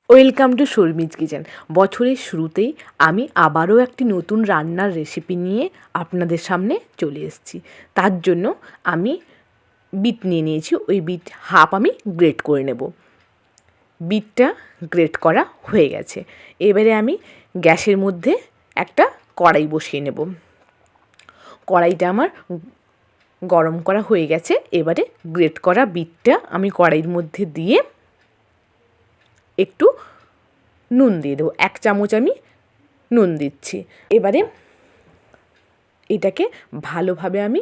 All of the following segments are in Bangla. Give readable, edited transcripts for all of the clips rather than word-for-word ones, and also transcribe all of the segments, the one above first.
Welcome to Sharmi's kitchen. বছরের শুরুতেই আমি আবারও একটি নতুন রান্নার রেসিপি নিয়ে আপনাদের সামনে চলে এসেছি। তার জন্য আমি বিট নিয়ে নিয়েছি। ওই বিট হাফ আমি গ্রেট করে নেব। বিটটা গ্রেট করা হয়ে গেছে। এবারে আমি গ্যাসের মধ্যে একটা কড়াই বসিয়ে নেব। কড়াইটা আমার গরম করা হয়ে গেছে। এবারে গ্রেট করা বিটটা আমি কড়াইয়ের মধ্যে দিয়ে একটু নুন দিয়ে দেবো। 1 চামচ আমি নুন দিচ্ছি। এবারে এটাকে ভালোভাবে আমি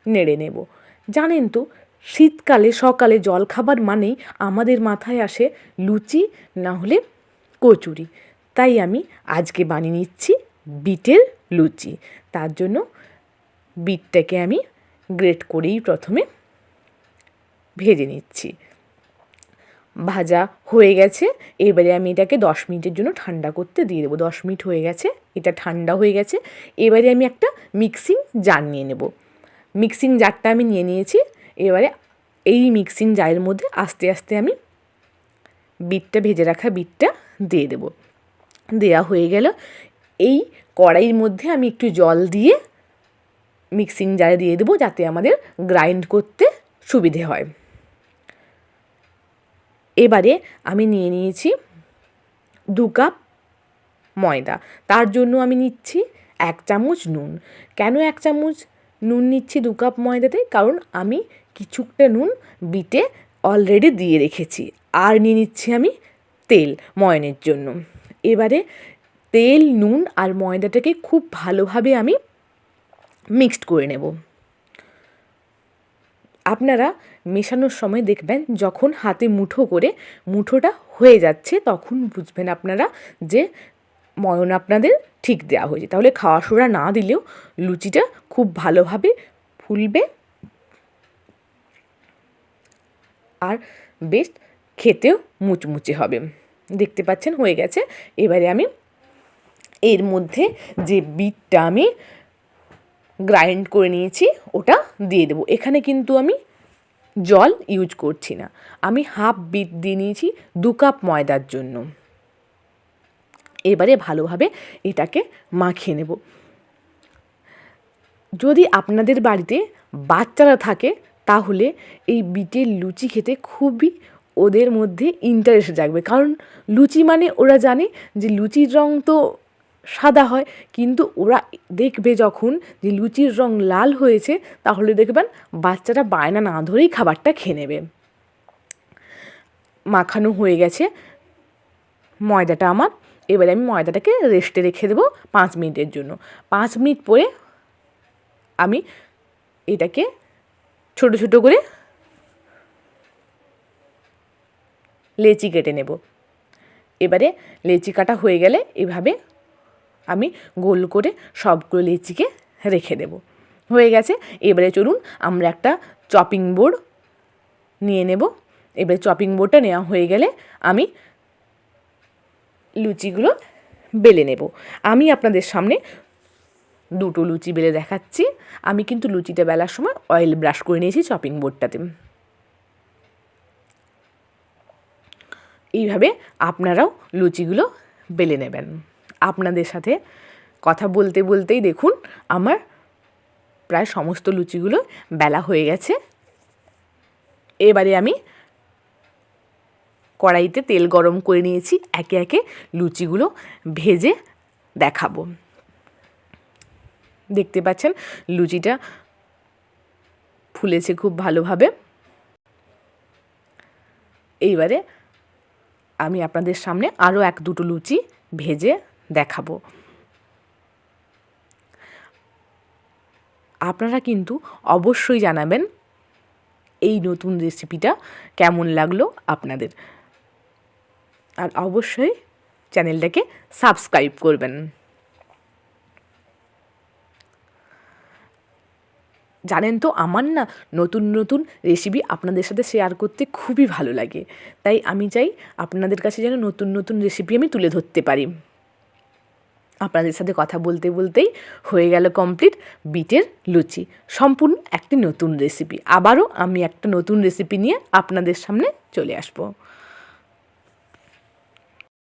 নেড়ে নেব। জানেন তো, শীতকালে সকালে জলখাবার মানেই আমাদের মাথায় আসে লুচি না হলে কচুরি। তাই আমি আজকে বানিয়ে নিচ্ছি বিটের লুচি। তার জন্য বিটটাকে আমি গ্রেট করেই প্রথমে ভেজে নিচ্ছি। ভাজা হয়ে গেছে। এবারে আমি এটাকে 10 মিনিটের জন্য ঠান্ডা করতে দিয়ে দেবো। 10 মিনিট হয়ে গেছে, এটা ঠান্ডা হয়ে গেছে। এবারে আমি একটা মিক্সিং জার নিয়ে নেব। মিক্সিং জারটা আমি নিয়ে নিয়েছি। এবারে এই মিক্সিং জারের মধ্যে আস্তে আস্তে আমি বিটটা, ভেজে রাখা বিটটা দিয়ে দেব। দেওয়া হয়ে গেল। এই কড়াইয়ের মধ্যে আমি একটু জল দিয়ে মিক্সিং জারে দিয়ে দেবো, যাতে আমাদের গ্রাইন্ড করতে সুবিধে হয়। এবারে আমি নিয়ে নিয়েছি 2 কাপ ময়দা। তার জন্য আমি নিচ্ছি 1 চামচ নুন। কেন 1 চামচ নুন নিচ্ছি 2 কাপ ময়দাতে? কারণ আমি কিছুটা নুন বিটে অলরেডি দিয়ে রেখেছি। আর নিয়ে নিচ্ছি আমি তেল ময়নের জন্য। এবারে তেল, নুন আর ময়দাটাকে খুব ভালোভাবে আমি মিক্সড করে নেব। আপনারা মেশানোর সময় দেখবেন, যখন হাতে মুঠো করে মুঠোটা হয়ে যাচ্ছে তখন বুঝবেন আপনারা যে ময়ন আপনাদের ঠিক দেওয়া হয়েছে। তাহলে খাওয়া সোডা না দিলেও লুচিটা খুব ভালোভাবে ফুলবে আর বেশ খেতেও মুচমুচে হবে। দেখতে পাচ্ছেন হয়ে গেছে। এবারে আমি এর মধ্যে যে বিটটা আমি গ্রাইন্ড করে নিয়েছি ওটা দিয়ে দেবো। এখানে কিন্তু আমি জল ইউজ করছি না। আমি হাফ বিট দিয়ে নিয়েছি 2 কাপ ময়দার জন্য। এবারে ভালোভাবে এটাকে মাখিয়ে নেব। যদি আপনাদের বাড়িতে বাচ্চারা থাকে তাহলে এই বিটের লুচি খেতে খুবই ওদের মধ্যে ইন্টারেস্ট জাগবে। কারণ লুচি মানে ওরা জানে যে লুচির রং তো সাদা হয়, কিন্তু ওরা দেখবে যখন যে লুচির রং লাল হয়েছে, তাহলে দেখবেন বাচ্চারা বায়না না ধরেই খাবারটা খেয়ে নেবে। মাখানো হয়ে গেছে ময়দাটা আমার। এবারে আমি ময়দাটাকে রেস্টে রেখে দেবো 5 মিনিটের জন্য। 5 মিনিট পরে আমি এটাকে ছোট ছোট করে লেচি কেটে নেব। এবারে লেচি কাটা হয়ে গেলে এভাবে আমি গোল করে সবগুলো লেচিকে রেখে দেব। হয়ে গেছে। এবারে চলুন আমরা একটা চপিং বোর্ড নিয়ে নেব। এবারে চপিং বোর্ডটা নেওয়া হয়ে গেলে আমি লুচিগুলো বেলে নেব। আমি আপনাদের সামনে 2টো লুচি বেলে দেখাচ্ছি। আমি কিন্তু লুচিটা বেলার সময় অয়েল ব্রাশ করে নিয়েছি চপিং বোর্ডটাতে। এইভাবে আপনারাও লুচিগুলো বেলে নেবেন। আপনাদের সাথে কথা বলতে বলতেই দেখুন আমার প্রায় সমস্ত লুচিগুলো বেলা হয়ে গেছে। এবারে আমি কড়াইতে তেল গরম করে নিয়েছি। একে একে লুচিগুলো ভেজে দেখাবো। দেখতে পাচ্ছেন লুচিটা ফুলেছে খুব ভালোভাবে। এইবারে আমি আপনাদের সামনে আরও 1-2টো লুচি ভেজে দেখাবো। আপনারা কিন্তু অবশ্যই জানাবেন এই নতুন রেসিপিটা কেমন লাগলো আপনাদের। আর অবশ্যই চ্যানেলটাকে সাবস্ক্রাইব করবেন। জানেন তো, আমার না নতুন নতুন রেসিপি আপনাদের সাথে শেয়ার করতে খুবই ভালো লাগে। তাই আমি চাই আপনাদের কাছে যেন নতুন নতুন রেসিপি আমি তুলে ধরতে পারি। আপনাদের সাথে কথা বলতে বলতেই হয়ে গেল কমপ্লিট বিটের লুচি, সম্পূর্ণ একটি নতুন রেসিপি। আবারও আমি একটা নতুন রেসিপি নিয়ে আপনাদের সামনে চলে আসবো।